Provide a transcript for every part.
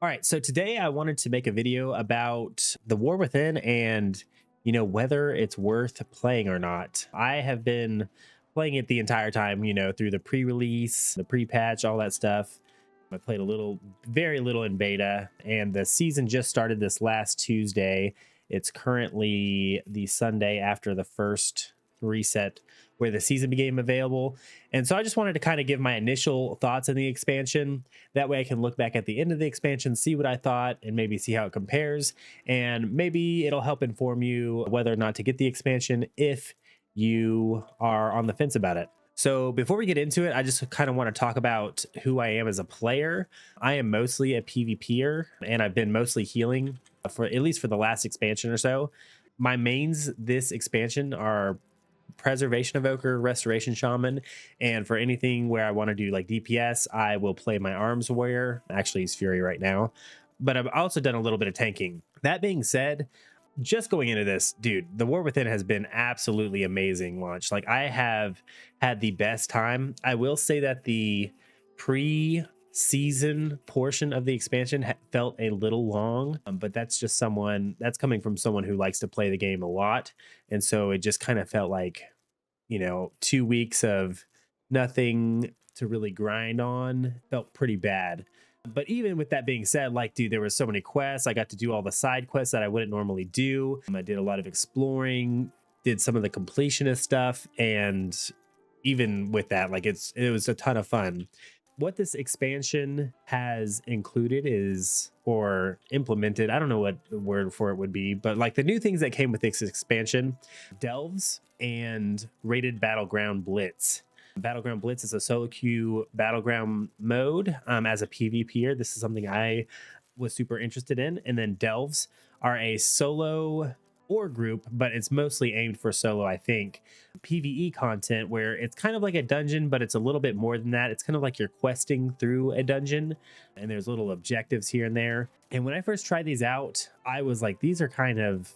All right, so today I wanted to make a video about the War Within and, whether it's worth playing or not. I have been playing it the entire time, through the pre-release, the pre-patch, all that stuff. I played a little, very little in beta, and the season just started this last Tuesday. It's currently the Sunday after the first reset where the season became available. And so I just wanted to kind of give my initial thoughts on the expansion. That way I can look back at the end of the expansion, see what I thought, and maybe see how it compares. And maybe it'll help inform you whether or not to get the expansion if you are on the fence about it. So before we get into it, I just kind of want to talk about who I am as a player. I am mostly a PvPer, and I've been mostly healing for at least for the last expansion or so. My mains this expansion are Preservation Evoker, Restoration Shaman, and for anything where I want to do like DPS, I will play my Arms Warrior. Actually, he's Fury right now, but I've also done a little bit of tanking. That being said, just going into this, dude, the War Within has been absolutely amazing launch. Like, I have had the best time. I will say that the pre-season portion of the expansion felt a little long, but that's just that's coming from someone who likes to play the game a lot. And so it just kind of felt like, 2 weeks of nothing to really grind on. Felt pretty bad. But even with that being said, like, dude, there were so many quests. I got to do all the side quests that I wouldn't normally do. I did a lot of exploring, did some of the completionist stuff, and even with that, like, it was a ton of fun. What this expansion has included or implemented, I don't know what the word for it would be, but like the new things that came with this expansion: delves and rated Battleground Blitz. Battleground Blitz is a solo queue battleground mode. As a PvPer, this is something I was super interested in. And then delves are a solo or group, but it's mostly aimed for solo, I think. PvE content where it's kind of like a dungeon, but it's a little bit more than that. It's kind of like you're questing through a dungeon, and there's little objectives here and there. And when I first tried these out, I was like, these are kind of,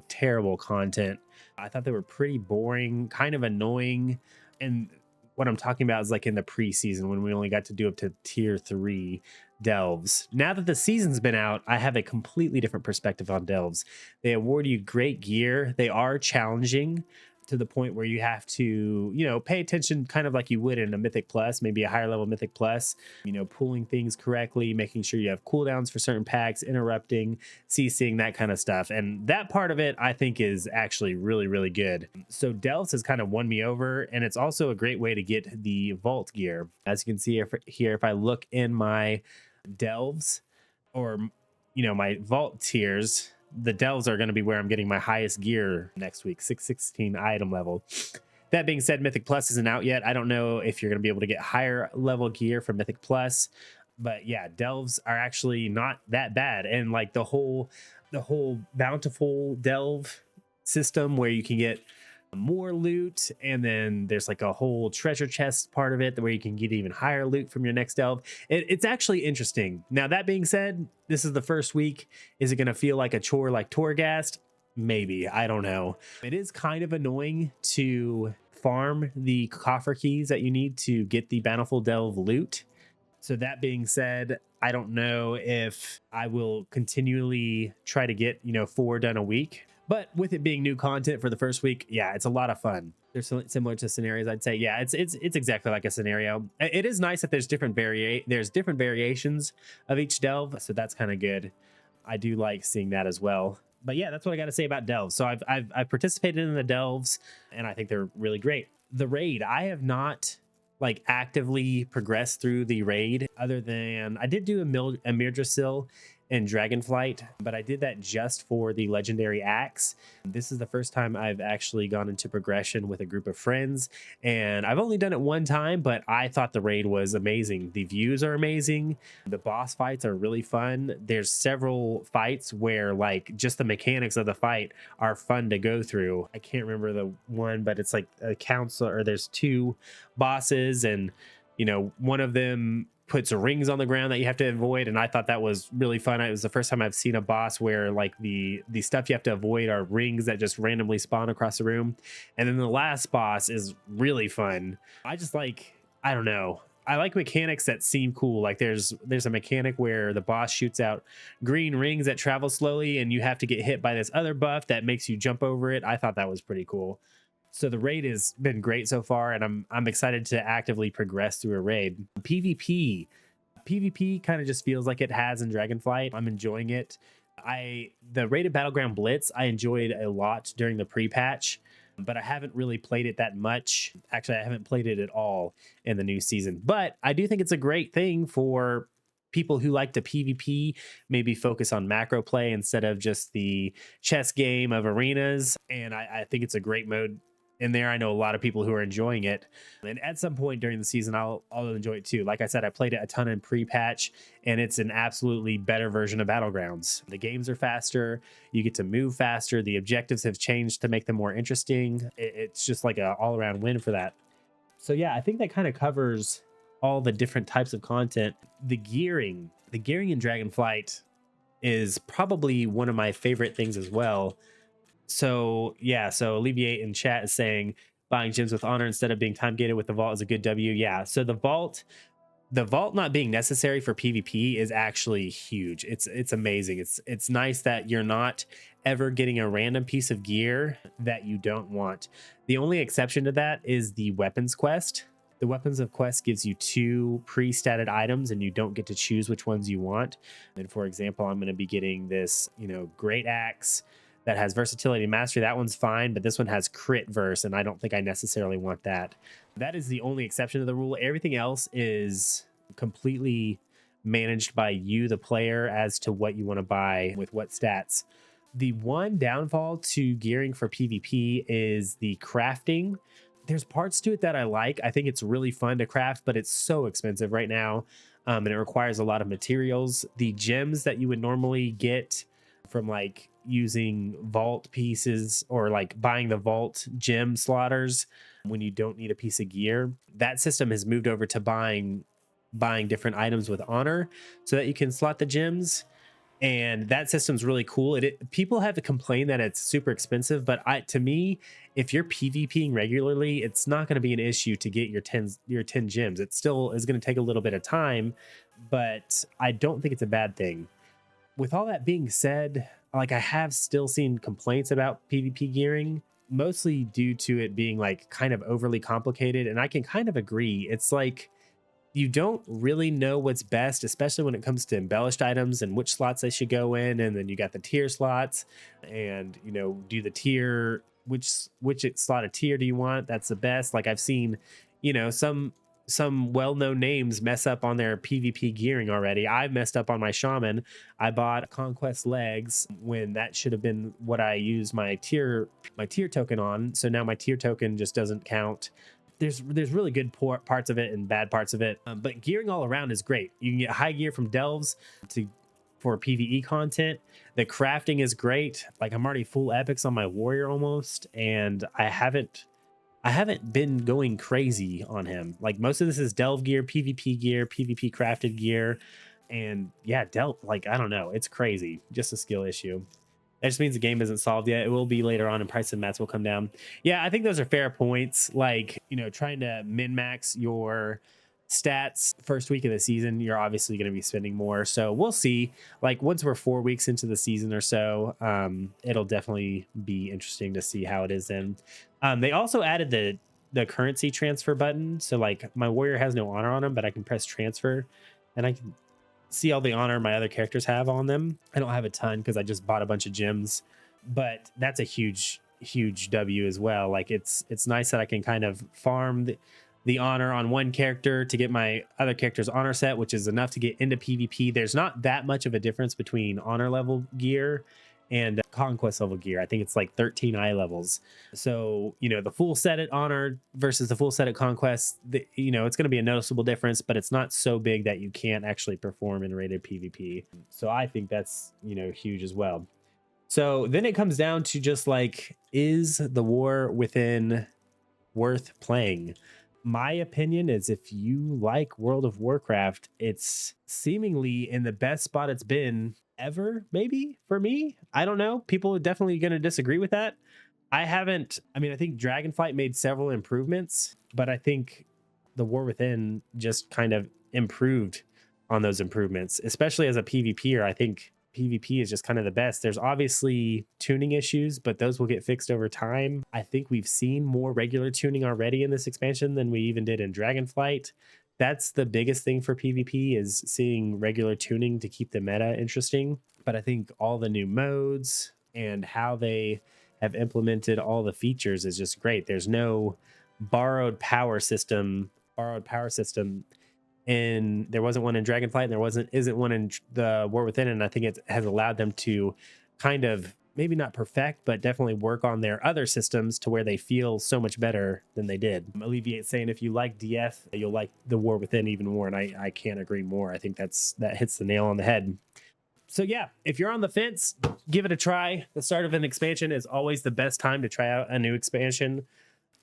terrible content. I thought they were pretty boring, kind of annoying. And what I'm talking about is like in the preseason when we only got to do up to tier 3 delves. Now that the season's been out, I have a completely different perspective on delves. They award you great gear. They are challenging to the point where you have to, pay attention kind of like you would in a Mythic Plus, maybe a higher level Mythic Plus, pulling things correctly, making sure you have cooldowns for certain packs, interrupting, CCing, that kind of stuff. And that part of it, I think, is actually really, really good. So delves has kind of won me over, and it's also a great way to get the vault gear. As you can see here, if I look in my delves or, my vault tiers, the delves are going to be where I'm getting my highest gear next week, 616 item level. That being said, Mythic Plus isn't out yet. I don't know if you're going to be able to get higher level gear from Mythic Plus, but yeah, delves are actually not that bad. And like the whole bountiful delve system where you can get more loot, and then there's like a whole treasure chest part of it where you can get even higher loot from your next delve. It's actually interesting. Now, that being said, this is the first week. Is it going to feel like a chore like Torghast? Maybe. I don't know. It is kind of annoying to farm the coffer keys that you need to get the bountiful delve loot. So that being said, I don't know if I will continually try to get 4 done a week. But with it being new content for the first week, yeah, it's a lot of fun. They're similar to scenarios, I'd say. Yeah, it's exactly like a scenario. It is nice that there's different variations of each delve, so that's kind of good. I do like seeing that as well. But yeah, that's what I got to say about delves. So I've participated in the delves, and I think they're really great. The raid, I have not like actively progressed through the raid, other than I did do a Mirdrasil and Dragonflight, but I did that just for the legendary axe. This is the first time I've actually gone into progression with a group of friends, and I've only done it one time, but I thought the raid was amazing. The views are amazing. The boss fights are really fun. There's several fights where like just the mechanics of the fight are fun to go through. I can't remember the one, but it's like a council, or there's 2 bosses, and one of them puts rings on the ground that you have to avoid, and I thought that was really fun. It was the first time I've seen a boss where like the stuff you have to avoid are rings that just randomly spawn across the room. And then the last boss is really fun. I don't know, I like mechanics that seem cool. Like there's a mechanic where the boss shoots out green rings that travel slowly, and you have to get hit by this other buff that makes you jump over it. I thought that was pretty cool. So the raid has been great so far, and I'm excited to actively progress through a raid. PvP kind of just feels like it has in Dragonflight. I'm enjoying it. The rated Battleground Blitz I enjoyed a lot during the pre-patch, but I haven't really played it that much. Actually, I haven't played it at all in the new season. But I do think it's a great thing for people who like to PvP, maybe focus on macro play instead of just the chess game of arenas. And I think it's a great mode in there. I know a lot of people who are enjoying it, and at some point during the season I'll enjoy it too. Like I said, I played it a ton in pre-patch, and it's an absolutely better version of Battlegrounds. The games are faster, you get to move faster, the objectives have changed to make them more interesting. It's just like a all-around win for that. So yeah, I think that kind of covers all the different types of content. The gearing in Dragonflight is probably one of my favorite things as well. So yeah, so Alleviate in chat is saying buying gems with honor instead of being time gated with the vault is a good W. Yeah, so the vault not being necessary for PvP is actually huge. It's amazing. It's nice that you're not ever getting a random piece of gear that you don't want. The only exception to that is the weapons quest. The weapons of quest gives you 2 pre-statted items, and you don't get to choose which ones you want. And for example, I'm going to be getting this, great axe that has versatility and mastery. That one's fine, but this one has crit verse, and I don't think I necessarily want that. That is the only exception to the rule. Everything else is completely managed by you, the player, as to what you want to buy with what stats. The one downfall to gearing for PvP is the crafting. There's parts to it that I like. I think it's really fun to craft, but it's so expensive right now, and it requires a lot of materials. The gems that you would normally get from like using vault pieces or like buying the vault gem slaughters when you don't need a piece of gear, that system has moved over to buying different items with honor so that you can slot the gems. And that system's really cool. People have to complain that it's super expensive, but to me, if you're PvPing regularly, it's not going to be an issue to get your 10 gems. It still is going to take a little bit of time, but I don't think it's a bad thing. With all that being said, like I have still seen complaints about PvP gearing, mostly due to it being like kind of overly complicated. And I can kind of agree. It's like you don't really know what's best, especially when it comes to embellished items and which slots they should go in. And then you got the tier slots, and do the tier, which slotted tier do you want? That's the best. Like I've seen, some well-known names mess up on their PvP gearing already. I messed up on my shaman. I bought conquest legs when that should have been what I used my tier token on. So now my tier token just doesn't count. There's really good parts of it and bad parts of it, but gearing all around is great. You can get high gear from delves for PvE content. The crafting is great. Like I'm already full epics on my warrior almost, and I haven't been going crazy on him. Like most of this is delve gear, PvP crafted gear. And yeah, like, I don't know. It's crazy. Just a skill issue. That just means the game isn't solved yet. It will be later on, and price of mats will come down. Yeah, I think those are fair points. Like, trying to min-max your stats first week of the season, you're obviously going to be spending more. So we'll see. Like once we're 4 weeks into the season or so, it'll definitely be interesting to see how it is then. They also added the currency transfer button. So like my warrior has no honor on him, but I can press transfer and I can see all the honor my other characters have on them. I don't have a ton because I just bought a bunch of gems, but that's a huge W as well. Like it's nice that I can kind of farm the honor on one character to get my other character's honor set, which is enough to get into PvP. There's not that much of a difference between honor level gear and conquest level gear. I think it's like 13 eye levels. So, the full set at honor versus the full set at conquest, it's going to be a noticeable difference, but it's not so big that you can't actually perform in rated PvP. So I think that's, huge as well. So then it comes down to just like, is the war within worth playing? My opinion is if you like World of Warcraft, it's seemingly in the best spot it's been ever, maybe for me. I don't know. People are definitely going to disagree with that. I think Dragonflight made several improvements, but I think the War Within just kind of improved on those improvements, especially as a PvPer. I think PvP is just kind of the best. There's obviously tuning issues, but those will get fixed over time. I think we've seen more regular tuning already in this expansion than we even did in Dragonflight. That's the biggest thing for PvP, is seeing regular tuning to keep the meta interesting. But I think all the new modes and how they have implemented all the features is just great. There's no borrowed power system, and there wasn't one in Dragonflight, and isn't one in the War Within, and I think it has allowed them to kind of maybe not perfect, but definitely work on their other systems to where they feel so much better than they did. Alleviate saying if you like DF, you'll like the War Within even more, and I can't agree more. I think that hits the nail on the head. So yeah, if you're on the fence, give it a try. The start of an expansion is always the best time to try out a new expansion.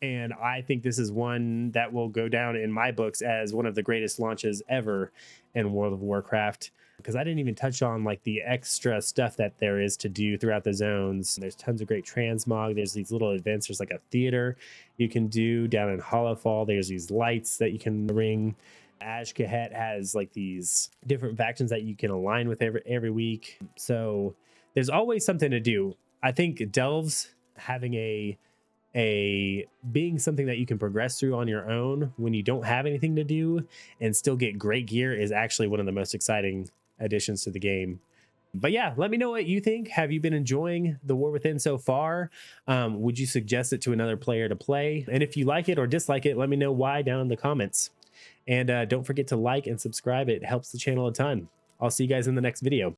And I think this is one that will go down in my books as one of the greatest launches ever in World of Warcraft, because I didn't even touch on like the extra stuff that there is to do throughout the zones. There's tons of great transmog. There's these little events. There's like a theater you can do down in Hollowfall. There's these lights that you can ring. Ashkahet has like these different factions that you can align with every week. So there's always something to do. I think Delves having being something that you can progress through on your own when you don't have anything to do and still get great gear is actually one of the most exciting additions to the game. But yeah, let me know what you think. Have you been enjoying the War Within so far? Would you suggest it to another player to play? And if you like it or dislike it, let me know why down in the comments. And don't forget to like and subscribe. It helps the channel a ton. I'll see you guys in the next video.